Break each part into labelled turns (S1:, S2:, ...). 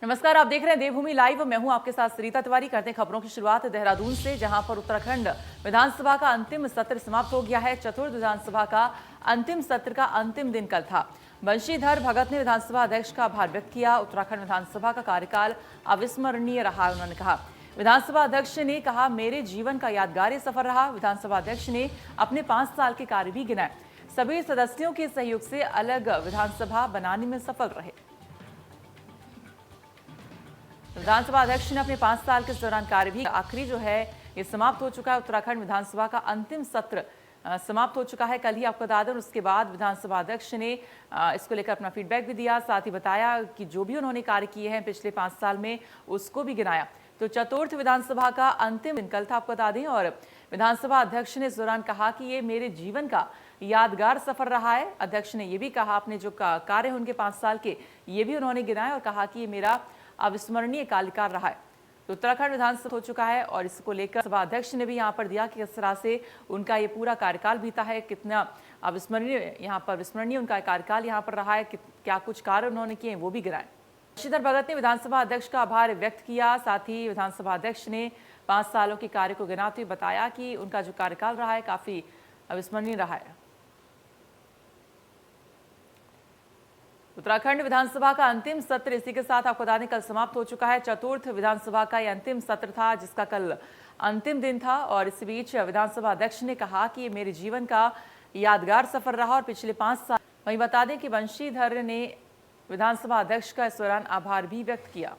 S1: नमस्कार, आप देख रहे हैं देवभूमि लाइव। मैं हूं आपके साथ सरिता तिवारी। करते हैं खबरों की शुरुआत देहरादून से, जहां पर उत्तराखंड विधानसभा का अंतिम सत्र समाप्त हो गया है। चतुर्थ विधानसभा का अंतिम सत्र का अंतिम दिन कल था। बंशीधर भगत ने विधानसभा अध्यक्ष का आभार व्यक्त किया। उत्तराखंड विधानसभा का कार्यकाल अविस्मरणीय रहा, उन्होंने कहा। विधानसभा अध्यक्ष ने कहा, मेरे जीवन का यादगार सफर रहा। विधानसभा अध्यक्ष ने अपने 5 साल के कार्य भी गिनाए। सभी सदस्यों के सहयोग से अलग विधानसभा बनाने में सफल रहे। विधानसभा अध्यक्ष ने अपने 5 साल के दौरान कार्य भी आखिरी जो है ये समाप्त हो चुका है। उत्तराखंड विधानसभा का अंतिम सत्र समाप्त हो चुका है कल ही, आपको बता दें। उसके बाद विधानसभा अध्यक्ष ने इसको लेकर अपना फीडबैक भी दिया, साथ ही बताया कि जो भी उन्होंने कार्य किए हैं पिछले 5 साल में उसको भी गिनाया। तो चतुर्थ विधानसभा का अंतिम दिन कल था, आपको बता दें। और विधानसभा अध्यक्ष ने इस दौरान कहा कि ये मेरे जीवन का यादगार सफर रहा है। अध्यक्ष ने ये भी कहा, अपने जो कार्य हैं उनके 5 साल के ये भी उन्होंने गिनाए और कहा कि ये मेरा अविस्मरणीय कार्यकाल रहा है। तो उत्तराखंड विधानसभा हो चुका है और इसको लेकर सभा अध्यक्ष ने भी यहाँ पर दिया कि किस तरह से उनका ये पूरा कार्यकाल बीता है, कितना अविस्मरणीय यहाँ पर विस्मरणीय उनका कार्यकाल यहाँ पर रहा है, क्या कुछ कार्य उन्होंने किए वो भी गिनाए। बंशीधर भगत ने विधानसभा अध्यक्ष का आभार व्यक्त किया। साथ ही विधानसभा अध्यक्ष ने 5 सालों के कार्य को गिनाते हुए बताया कि उनका जो कार्यकाल रहा है काफी अविस्मरणीय रहा है। उत्तराखंड विधानसभा का अंतिम सत्र इसी के साथ आपको बता दें कल समाप्त हो चुका है। चतुर्थ विधानसभा का यह अंतिम सत्र था, जिसका कल अंतिम दिन था। और इस बीच विधानसभा अध्यक्ष ने कहा कि ये मेरे जीवन का यादगार सफर रहा और पिछले 5 साल। वहीं बता दें कि बंशीधर ने विधानसभा अध्यक्ष का इस दौरान आभार भी व्यक्त किया।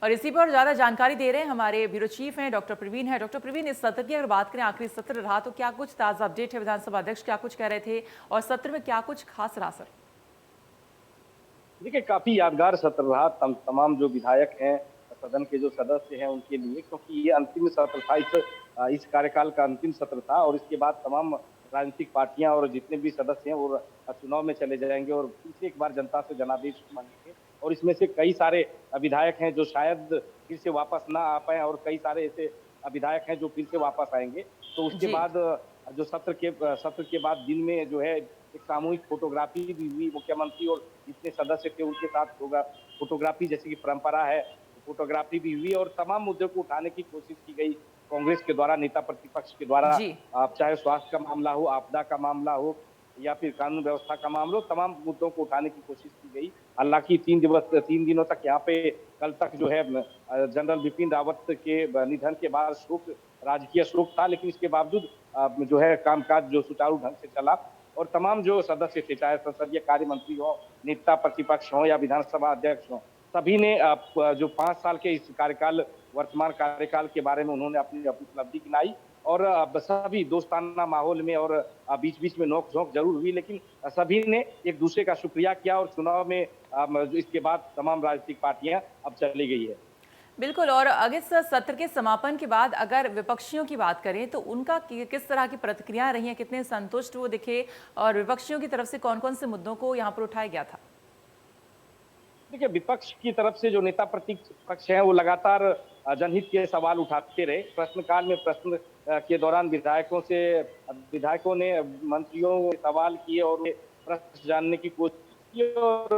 S1: और इसी पर ज्यादा जानकारी दे रहे हैं हमारे ब्यूरो चीफ हैं डॉक्टर प्रवीण है। डॉक्टर प्रवीण, इस सत्र की अगर बात करें, आखिरी सत्र रहा, तो क्या कुछ ताजा अपडेट है? विधानसभा अध्यक्ष क्या कुछ कह रहे थे और सत्र में क्या कुछ खास रहा सर?
S2: देखिए, काफी यादगार सत्र रहा तमाम जो विधायक हैं, सदन के जो सदस्य हैं उनके लिए, क्योंकि ये अंतिम सत्र था। इस कार्यकाल का अंतिम सत्र था और इसके बाद तमाम राजनीतिक पार्टियां और जितने भी सदस्य हैं वो चुनाव में चले जाएंगे और फिर से एक बार जनता से जनादेश मांगेंगे। और इसमें से कई सारे विधायक हैं जो शायद फिर से वापस ना आ पाए और कई सारे ऐसे विधायक हैं जो फिर से वापस आएंगे। तो उसके बाद जो सत्र के बाद दिन में जो है एक सामूहिक फोटोग्राफी भी हुई। मुख्यमंत्री और जितने सदस्य थे उनके साथ होगा फोटोग्राफी, जैसे कि परंपरा है, फोटोग्राफी भी हुई और तमाम मुद्दों को उठाने की कोशिश की गई कांग्रेस के द्वारा, नेता प्रतिपक्ष के द्वारा। चाहे स्वास्थ्य का मामला हो, आपदा का मामला हो या फिर कानून व्यवस्था का मामला हो, तमाम मुद्दों को उठाने की कोशिश की गई। हालांकि 3 दिनों तक यहाँ पे कल तक जो है जनरल बिपिन रावत के निधन के बाद राजकीय शोक था, लेकिन इसके बावजूद जो है कामकाज जो सुचारू ढंग से चला और तमाम जो सदस्य थे, चाहे संसदीय कार्य मंत्री हो, नेता प्रतिपक्ष हो या विधानसभा अध्यक्ष हो, सभी ने जो 5 साल के इस वर्तमान कार्यकाल के बारे में उन्होंने अपनी उपलब्धि गिनाई। और सभी दोस्ताना माहौल में और बीच बीच में नोक-झोंक जरूर हुई, लेकिन सभी ने एक दूसरे का शुक्रिया किया और चुनाव में इसके बाद तमाम राजनीतिक पार्टियां अब चली गई है।
S1: बिल्कुल। और अगर सत्र के समापन के बाद अगर विपक्षियों की बात करें तो उनका किस तरह की प्रतिक्रिया रही है, कितने संतुष्ट वो दिखे और विपक्षियों की तरफ से कौन कौन से मुद्दों को यहाँ पर उठाया गया था?
S2: देखिए, विपक्ष की तरफ से जो नेता प्रतिपक्ष हैं वो लगातार जनहित के सवाल उठाते रहे। प्रश्नकाल में प्रश्न के दौरान विधायकों ने मंत्रियों से सवाल किए और प्रश्न जानने की कोशिश की और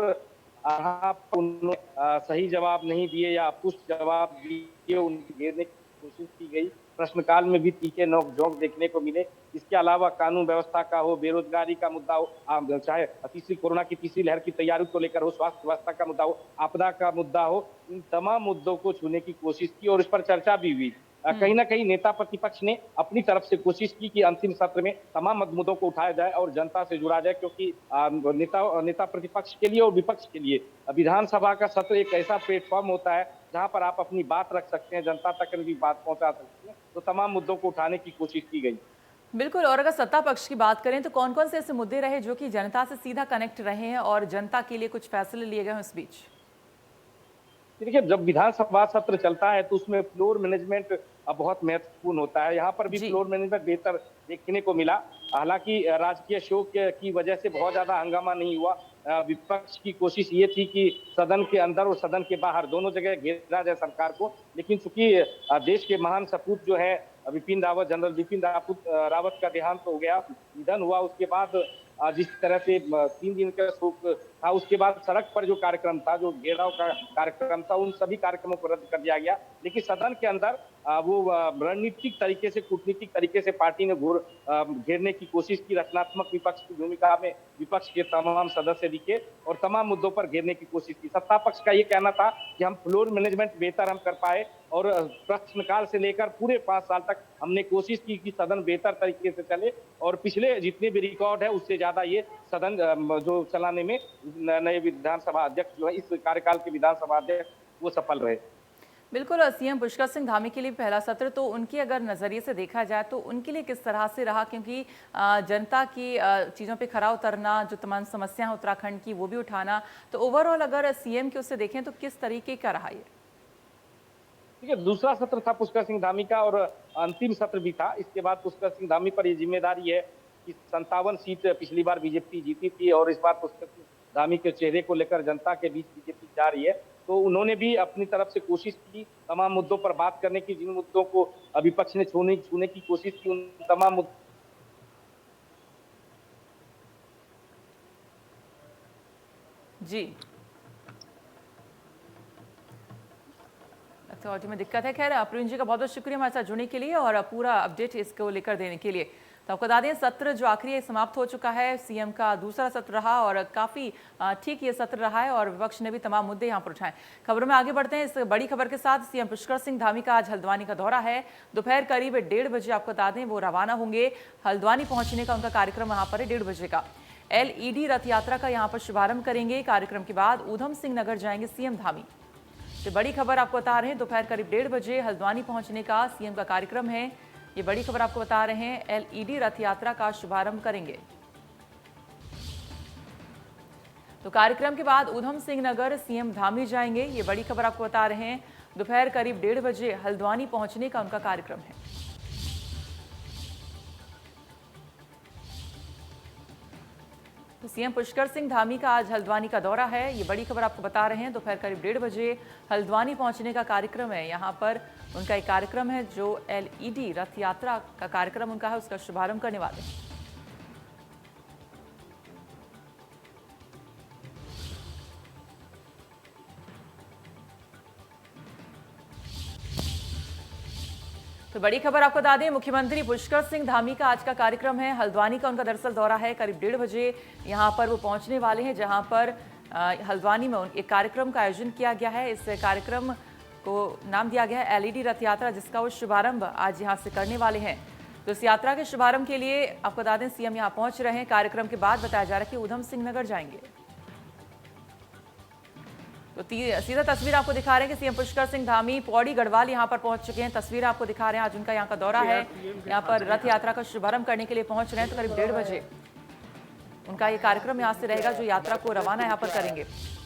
S2: उन्होंने सही जवाब नहीं दिए या अपुष्ट जवाब दिए, उनकी घेरने की कोशिश की गई। प्रश्नकाल में भी तीखे नोक-झोंक देखने को मिले। इसके अलावा कानून व्यवस्था का हो, बेरोजगारी का मुद्दा हो, चाहे कोरोना की तीसरी लहर की तैयारी को लेकर हो, स्वास्थ्य व्यवस्था का मुद्दा हो, आपदा का मुद्दा हो, इन तमाम मुद्दों को छूने की कोशिश की और इस पर चर्चा भी हुई। कहीं ना कहीं नेता प्रतिपक्ष ने अपनी तरफ से कोशिश की कि अंतिम सत्र में तमाम मुद्दों को उठाया जाए और जनता से जुड़ा जाए, क्योंकि नेता प्रतिपक्ष के लिए और विपक्ष के लिए विधानसभा का सत्र एक ऐसा प्लेटफॉर्म होता है जहां पर आप अपनी बात रख सकते हैं, जनता तक भी बात पहुंचा सकते हैं। तो तमाम मुद्दों को उठाने की कोशिश की गई।
S1: बिल्कुल। और अगर सत्ता पक्ष की बात करें तो कौन कौन से ऐसे मुद्दे रहे जो कि जनता से सीधा कनेक्ट रहे हैं और जनता के लिए कुछ फैसले लिए गए हैं इस बीच?
S2: देखिए, जब विधानसभा सत्र चलता है तो उसमें फ्लोर मैनेजमेंट बहुत महत्वपूर्ण होता है। यहाँ पर भी फ्लोर मैनेजमेंट बेहतर देखने को मिला। हालांकि राजकीय शोक की वजह से बहुत ज्यादा हंगामा नहीं हुआ, विपक्ष की कोशिश ये थी कि सदन के अंदर और सदन के बाहर दोनों जगह घेरा जाए सरकार को। लेकिन चूंकि देश के महान सपूत जो है बिपिन रावत, जनरल बिपिन रावत का देहांत हो गया, निधन हुआ, उसके बाद जिस तरह से 3 दिन का शोक था, उसके बाद सड़क पर जो कार्यक्रम था, जो घेराव का कार्यक्रम था, उन सभी कार्यक्रमों को रद्द कर दिया गया। लेकिन सदन के अंदर वो रणनीतिक तरीके से, कूटनीतिक तरीके से पार्टी ने घेरने की कोशिश की। रचनात्मक विपक्ष की भूमिका में विपक्ष के तमाम सदस्य दिखे और तमाम मुद्दों पर घेरने की कोशिश की। सत्ता पक्ष का ये कहना था कि हम फ्लोर मैनेजमेंट बेहतर हम कर पाए और प्रश्नकाल से लेकर पूरे 5 साल तक हमने कोशिश की कि सदन बेहतर तरीके से चले और पिछले जितने भी रिकॉर्ड है उससे ज्यादा ये सदन जो चलाने में नए विधानसभा अध्यक्ष जो है, इस कार्यकाल के विधानसभा अध्यक्ष, वो सफल रहे।
S1: बिल्कुल, सीएम पुष्कर सिंह धामी के लिए पहला सत्र, तो उनके अगर नज़रिए से देखा जाए तो उनके लिए किस तरह से रहा, क्योंकि जनता की चीज़ों पे खरा उतरना, जो तमाम समस्याएं उत्तराखंड की वो भी उठाना, तो ओवरऑल अगर सीएम के उससे देखें तो किस तरीके का रहा ये?
S2: ठीक है, दूसरा सत्र था पुष्कर सिंह धामी का और अंतिम सत्र भी था। इसके बाद पुष्कर सिंह धामी पर ये जिम्मेदारी है कि 57 सीट पिछली बार बीजेपी जीती थी और इस बार पुष्कर सिंह धामी के चेहरे को लेकर जनता के बीच बीजेपी जा रही है। तो उन्होंने भी अपनी तरफ से कोशिश की तमाम मुद्दों पर बात करने की, जिन मुद्दों को विपक्ष ने छूने की कोशिश की, उन तमाम मुद्दों।
S1: जी, अथॉरिटी में दिक्कत है। खैर, प्रवीण जी का बहुत बहुत शुक्रिया हमारे साथ जुड़ने के लिए और पूरा अपडेट इसको लेकर देने के लिए। तो आपको बता दें, सत्र जो आखिरी है समाप्त हो चुका है। सीएम का दूसरा सत्र रहा और काफ़ी ठीक ये सत्र रहा है और विपक्ष ने भी तमाम मुद्दे यहाँ पर उठाए। खबरों में आगे बढ़ते हैं। इस बड़ी खबर के साथ, सीएम पुष्कर सिंह धामी का आज हल्द्वानी का दौरा है। दोपहर करीब 1:30 बजे आपको बता दें वो रवाना होंगे। हल्द्वानी पहुंचने का उनका कार्यक्रम वहाँ पर है 1:30 बजे का। LED रथ यात्रा का यहाँ पर शुभारंभ करेंगे। कार्यक्रम के बाद ऊधम सिंह नगर जाएंगे सीएम धामी। तो बड़ी खबर आपको बता रहे हैं, दोपहर करीब 1:30 बजे हल्द्वानी पहुंचने का सीएम का कार्यक्रम है। ये बड़ी खबर आपको बता रहे हैं, LED रथ यात्रा का शुभारंभ करेंगे। तो कार्यक्रम के बाद ऊधम सिंह नगर सीएम धामी जाएंगे। ये बड़ी खबर आपको बता रहे हैं, दोपहर करीब 1:30 बजे हल्द्वानी पहुंचने का उनका कार्यक्रम है। तो सीएम पुष्कर सिंह धामी का आज हल्द्वानी का दौरा है। ये बड़ी खबर आपको बता रहे हैं, दोपहर करीब 1:30 बजे हल्द्वानी पहुंचने का कार्यक्रम है। यहाँ पर उनका एक कार्यक्रम है जो LED रथ यात्रा का कार्यक्रम उनका है, उसका शुभारंभ करने वाले हैं। तो बड़ी खबर आपको बता दें, मुख्यमंत्री पुष्कर सिंह धामी का आज का कार्यक्रम है। हल्द्वानी का उनका दरअसल दौरा है। करीब 1:30 बजे यहाँ पर वो पहुंचने वाले हैं, जहां पर हल्द्वानी में एक कार्यक्रम का आयोजन किया गया है। इस कार्यक्रम को नाम दिया गया है LED रथ यात्रा, जिसका वो शुभारंभ आज यहाँ से करने वाले हैं। तो इस यात्रा के शुभारंभ के लिए आपको बता दें, सीएम यहाँ पहुंच रहे हैं। कार्यक्रम के बाद बताया जा रहा है कि ऊधम सिंह नगर जाएंगे। तो सीधा तस्वीर आपको दिखा रहे हैं कि सीएम पुष्कर सिंह धामी पौड़ी गढ़वाल यहां पर पहुंच चुके हैं। तस्वीर आपको दिखा रहे हैं, आज उनका यहां का दौरा है। यहां पर रथ यात्रा का शुभारंभ करने के लिए पहुंच रहे हैं। तो करीब 1:30 बजे उनका ये कार्यक्रम यहां से रहेगा, जो यात्रा को रवाना यहां पर करेंगे।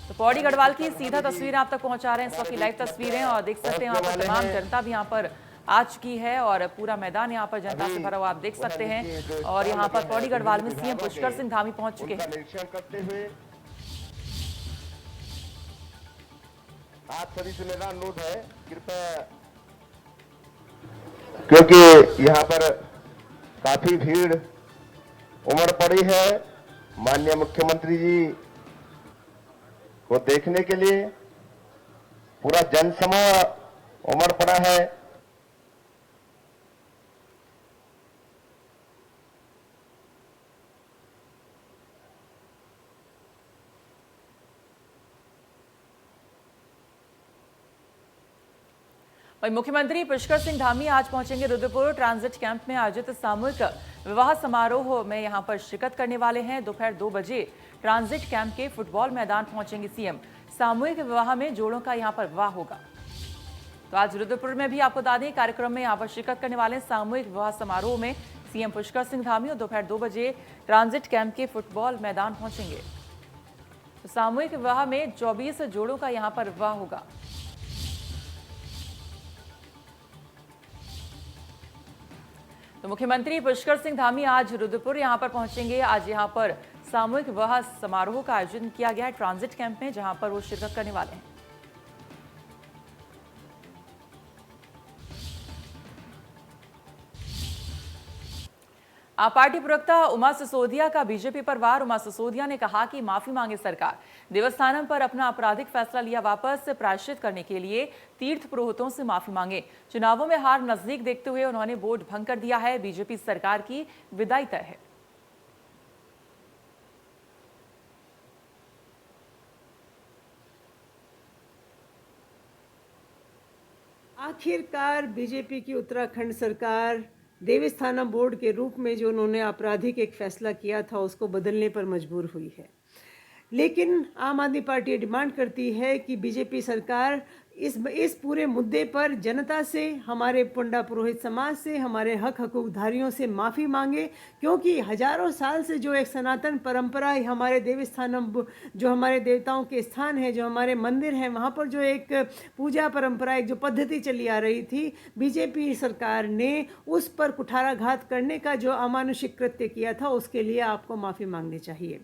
S1: तो पौड़ी गढ़वाल की सीधा तस्वीरें आप तक पहुंचा रहे हैं, इस वक्त की लाइव तस्वीरें, और देख सकते हैं वहां पर तमाम जनता भी यहाँ पर आ चुकी है और पूरा मैदान यहाँ पर जनता से भरा हुआ आप देख सकते हैं। और यहाँ पर पौड़ी गढ़वाल में सीएम पुष्कर सिंह धामी पहुंच चुके हैं।
S3: आप सभी से मेरा अनुरोध है, कृपया, क्योंकि यहाँ पर काफी भीड़ उमड़ पड़ी है माननीय मुख्यमंत्री जी को देखने के लिए। पूरा जनसमूह उमड़ पड़ा है।
S1: वहीं मुख्यमंत्री पुष्कर सिंह धामी आज पहुंचेंगे रुद्रपुर ट्रांजिट कैंप में आयोजित सामूहिक विवाह समारोह में यहां पर शिरकत करने वाले हैं। दोपहर 2 बजे ट्रांजिट कैंप के फुटबॉल मैदान पहुंचेंगे सीएम। सामूहिक विवाह में जोड़ों का यहां पर विवाह होगा। तो आज रुद्रपुर में भी आपको बता दें, कार्यक्रम में यहां पर शिरकत करने वाले सामूहिक विवाह समारोह में सीएम पुष्कर सिंह धामी और दोपहर 2 बजे ट्रांजिट कैंप के फुटबॉल मैदान पहुंचेंगे। तो सामूहिक विवाह में 24 जोड़ों का यहां पर विवाह होगा। तो मुख्यमंत्री पुष्कर सिंह धामी आज रुद्रपुर यहां पर पहुंचेंगे। आज यहां पर सामूहिक विवाह समारोह का आयोजन किया गया है ट्रांजिट कैंप में, जहां पर वो शिरकत करने वाले हैं। पार्टी प्रवक्ता उमा सिसोदिया का बीजेपी पर वार। उमा सिसोदिया ने कहा कि माफी मांगे सरकार, देवस्थानम पर अपना आपराधिक फैसला लिया वापस, प्रायश्चित करने के लिए तीर्थ पुरोहितों से माफी मांगे। चुनावों में हार नजदीक देखते हुए उन्होंने वोट भंग कर दिया है। बीजेपी सरकार की विदाई तय है।
S4: आखिरकार बीजेपी की उत्तराखंड सरकार देवस्थानम बोर्ड के रूप में जो उन्होंने आपराधिक एक फैसला किया था उसको बदलने पर मजबूर हुई है। लेकिन आम आदमी पार्टी डिमांड करती है कि बीजेपी सरकार इस पूरे मुद्दे पर जनता से, हमारे पंडा पुरोहित समाज से, हमारे हकूकधारियों से माफ़ी मांगे, क्योंकि हजारों साल से जो एक सनातन परंपरा हमारे देवस्थानम, जो हमारे देवताओं के स्थान है, जो हमारे मंदिर हैं, वहाँ पर जो एक पूजा परंपरा, एक जो पद्धति चली आ रही थी, बीजेपी सरकार ने उस पर कुठाराघात करने का जो अमानुषिक कृत्य किया था, उसके लिए आपको माफ़ी मांगनी चाहिए।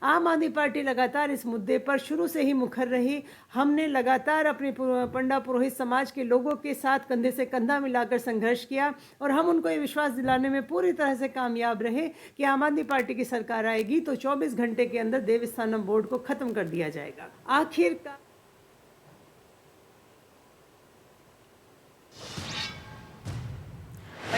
S4: आम आदमी पार्टी लगातार इस मुद्दे पर शुरू से ही मुखर रही। हमने लगातार अपने पंडा पुरोहित समाज के लोगों के साथ कंधे से कंधा मिलाकर संघर्ष किया और हम उनको ये विश्वास दिलाने में पूरी तरह से कामयाब रहे कि आम आदमी पार्टी की सरकार आएगी तो 24 घंटे के अंदर देवस्थानम बोर्ड को खत्म कर दिया जाएगा। आखिरकार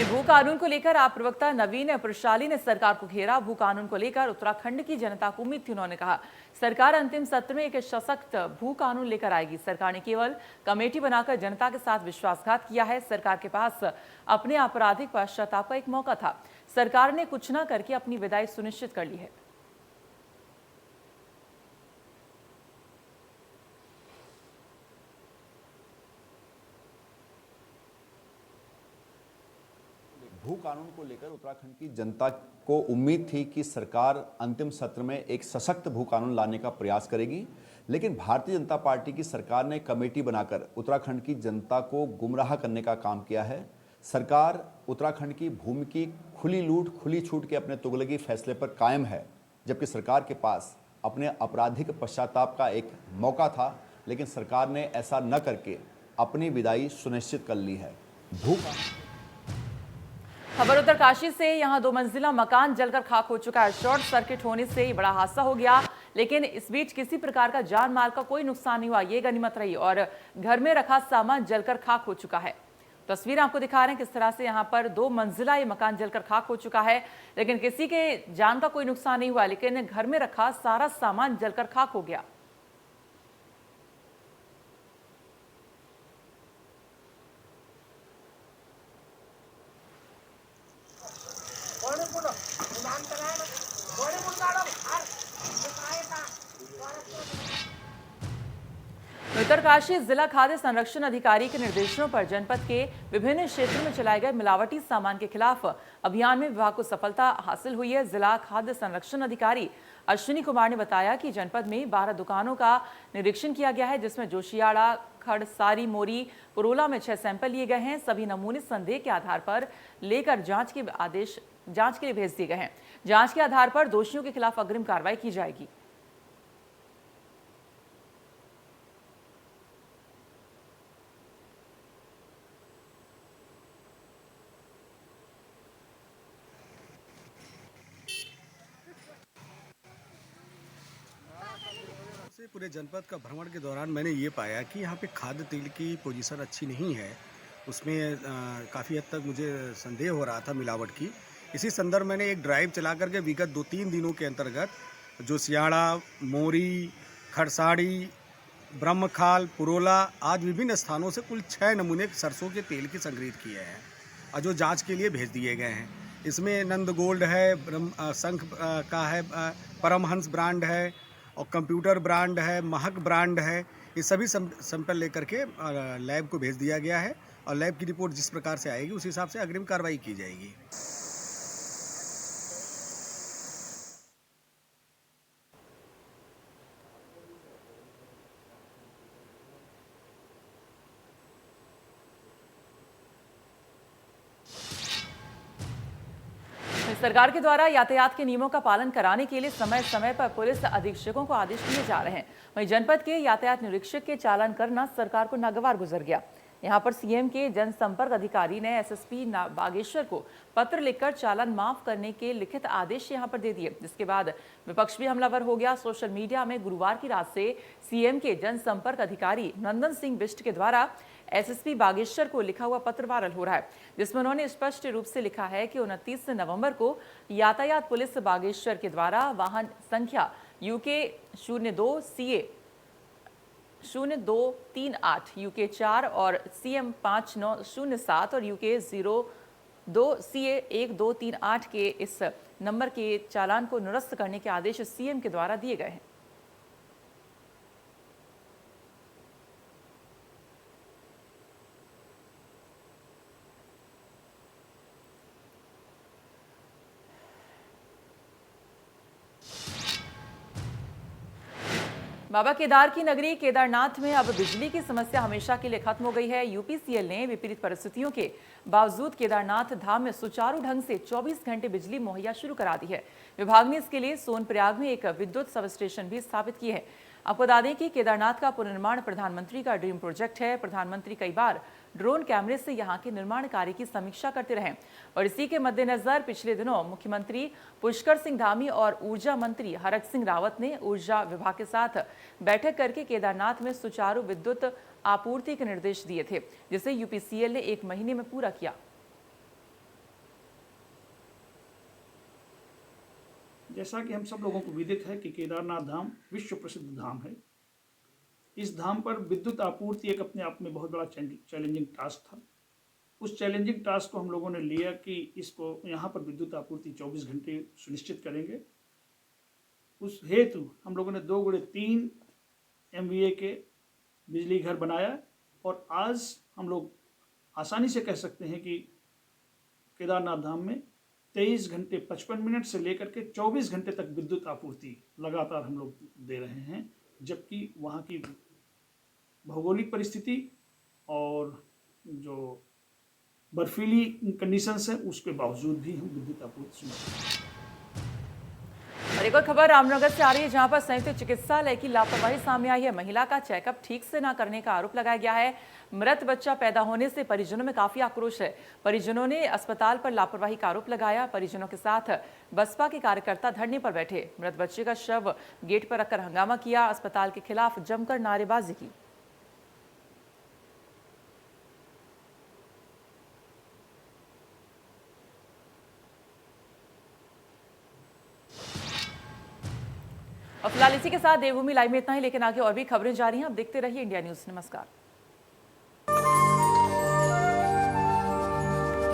S1: भू कानून को लेकर आप प्रवक्ता नवीन प्रशाली ने सरकार को घेरा। भू कानून को लेकर उत्तराखंड की जनता को उम्मीद थी। उन्होंने कहा सरकार अंतिम सत्र में एक सशक्त भू कानून लेकर आएगी। सरकार ने केवल कमेटी बनाकर जनता के साथ विश्वासघात किया है। सरकार के पास अपने आपराधिक पश्चाताप का एक मौका था। सरकार ने कुछ न करके अपनी विदाई सुनिश्चित कर ली है।
S5: भू कानून को लेकर उत्तराखंड की जनता को उम्मीद थी कि सरकार अंतिम सत्र में एक सशक्त भू कानून लाने का प्रयास करेगी, लेकिन भारतीय जनता पार्टी की सरकार ने कमेटी बनाकर उत्तराखंड की जनता को गुमराह करने का काम किया है। सरकार उत्तराखंड की भूमि की खुली लूट, खुली छूट के अपने तुगलकी फैसले पर कायम है, जबकि सरकार के पास अपने आपराधिक पश्चाताप का एक मौका था, लेकिन सरकार ने ऐसा न करके अपनी विदाई सुनिश्चित कर ली है।
S1: खबर उत्तरकाशी से। यहां 2 मंजिला मकान जलकर खाक हो चुका है। शॉर्ट सर्किट होने से बड़ा हादसा हो गया, लेकिन इस बीच किसी प्रकार का जान माल का कोई नुकसान नहीं हुआ, ये गनीमत रही। और घर में रखा सामान जलकर खाक हो चुका है। तस्वीर आपको दिखा रहे हैं किस तरह से यहां पर 2 मंजिला ये मकान जलकर खाक हो चुका है, लेकिन किसी के जान का कोई नुकसान नहीं हुआ, लेकिन घर में रखा सारा सामान जलकर खाक हो गया। उत्तरकाशी जिला खाद्य संरक्षण अधिकारी के निर्देशों पर जनपद के विभिन्न क्षेत्रों में चलाए गए मिलावटी सामान के खिलाफ अभियान में विभाग को सफलता हासिल हुई है। जिला खाद्य संरक्षण अधिकारी अश्विनी कुमार ने बताया कि जनपद में 12 दुकानों का निरीक्षण किया गया है, जिसमें जोशियाड़ा, खड़सारी, मोरी, पुरोला में 6 सैंपल लिए गए हैं। सभी नमूने संदेह के आधार पर लेकर जांच के लिए भेज दिए गए हैं। जांच के आधार पर दोषियों के खिलाफ अग्रिम कार्रवाई की जाएगी।
S6: पूरे जनपद का भ्रमण के दौरान मैंने ये पाया कि यहाँ पे खाद्य तेल की पोजीशन अच्छी नहीं है। उसमें काफ़ी हद तक मुझे संदेह हो रहा था मिलावट की। इसी संदर्भ मैंने एक ड्राइव चला करके विगत 2-3 दिनों के अंतर्गत जोशियाड़ा, मोरी, खड़साड़ी, ब्रह्मखाल, पुरोला आदि विभिन्न स्थानों से कुल 6 नमूने सरसों के तेल के संग्रहित किए हैं और जो जाँच के लिए भेज दिए गए हैं। इसमें नंद गोल्ड है, संख का है, परमहंस ब्रांड है और कंप्यूटर ब्रांड है, महक ब्रांड है। ये सभी सैंपल लेकर के लैब को भेज दिया गया है और लैब की रिपोर्ट जिस प्रकार से आएगी उस हिसाब से अग्रिम कार्रवाई की जाएगी।
S1: सरकार के द्वारा यातायात के नियमों का पालन कराने के लिए समय समय पर पुलिस अधीक्षकों को आदेश दिए जा रहे हैं। वहीं जनपद के यातायात निरीक्षक के चालान करना सरकार को नागवार गुजर गया। यहां पर सीएम के जनसंपर्क अधिकारी ने एसएसपी बागेश्वर को पत्र लिखकर चालान माफ करने के लिखित आदेश यहां पर दे दिए, जिसके बाद विपक्ष भी हमलावर हो गया। सोशल मीडिया में गुरुवार की रात से सीएम के जनसंपर्क अधिकारी नंदन सिंह बिष्ट के द्वारा एसएसपी बागेश्वर को लिखा हुआ पत्र वायरल हो रहा है, जिसमें उन्होंने स्पष्ट रूप से लिखा है कि 29 नवंबर को यातायात पुलिस बागेश्वर के द्वारा वाहन संख्या UK 02 CA 0238 UK 4 और CM 5907 और UK 02 CA 1238 के इस नंबर के चालान को निरस्त करने के आदेश सीएम के द्वारा दिए गए हैं। बाबा केदार की नगरी केदारनाथ में अब बिजली की समस्या हमेशा के लिए खत्म हो गई है। यूपीसीएल ने विपरीत परिस्थितियों के बावजूद केदारनाथ धाम में सुचारू ढंग से 24 घंटे बिजली मुहैया शुरू करा दी है। विभाग ने इसके लिए सोनप्रयाग में एक विद्युत सब स्टेशन भी स्थापित किए हैं। आपको बता दें कि केदारनाथ का पुनर्निर्माण प्रधानमंत्री का ड्रीम प्रोजेक्ट है। प्रधानमंत्री कई बार ड्रोन कैमरे से यहां के निर्माण कार्य की समीक्षा करते रहे और इसी के मद्देनजर पिछले दिनों मुख्यमंत्री पुष्कर सिंह धामी और ऊर्जा मंत्री हरक सिंह रावत ने ऊर्जा विभाग के साथ बैठक करके केदारनाथ में सुचारू विद्युत आपूर्ति के निर्देश दिए थे, जिसे यूपीसीएल ने 1 महीने में पूरा किया।
S7: जैसा कि हम सब लोगों को विदित है कि केदारनाथ धाम विश्व प्रसिद्ध धाम है। इस धाम पर विद्युत आपूर्ति एक अपने आप में बहुत बड़ा चैलेंजिंग टास्क था। उस चैलेंजिंग टास्क को हम लोगों ने लिया कि इसको यहाँ पर विद्युत आपूर्ति 24 घंटे सुनिश्चित करेंगे। उस हेतु हम लोगों ने 2x3 MVA के बिजली घर बनाया और आज हम लोग आसानी से कह सकते हैं कि केदारनाथ धाम में 23 घंटे 55 मिनट से लेकर के 24 घंटे तक विद्युत आपूर्ति लगातार हम लोग दे रहे हैं, जबकि वहाँ की भौगोलिक परिस्थिति और जो बर्फीली कंडीशंस है उसके बावजूद भी हम विद्युत आपूर्ति सुनिश्चित।
S1: और एक और खबर रामनगर से आ रही है, जहां पर संयुक्त चिकित्सालय की लापरवाही सामने आई है। महिला का चेकअप ठीक से न करने का आरोप लगाया गया है। मृत बच्चा पैदा होने से परिजनों में काफी आक्रोश है। परिजनों ने अस्पताल पर लापरवाही का आरोप लगाया। परिजनों के साथ बसपा के कार्यकर्ता धरने पर बैठे। मृत बच्चे का शव गेट पर रखकर हंगामा किया। अस्पताल के खिलाफ जमकर नारेबाजी की। और फिलहाल इसी के साथ देवभूमि लाइव में इतना ही, लेकिन आगे और भी खबरें जारी हैं। अब देखते रहिए इंडिया न्यूज। नमस्कार।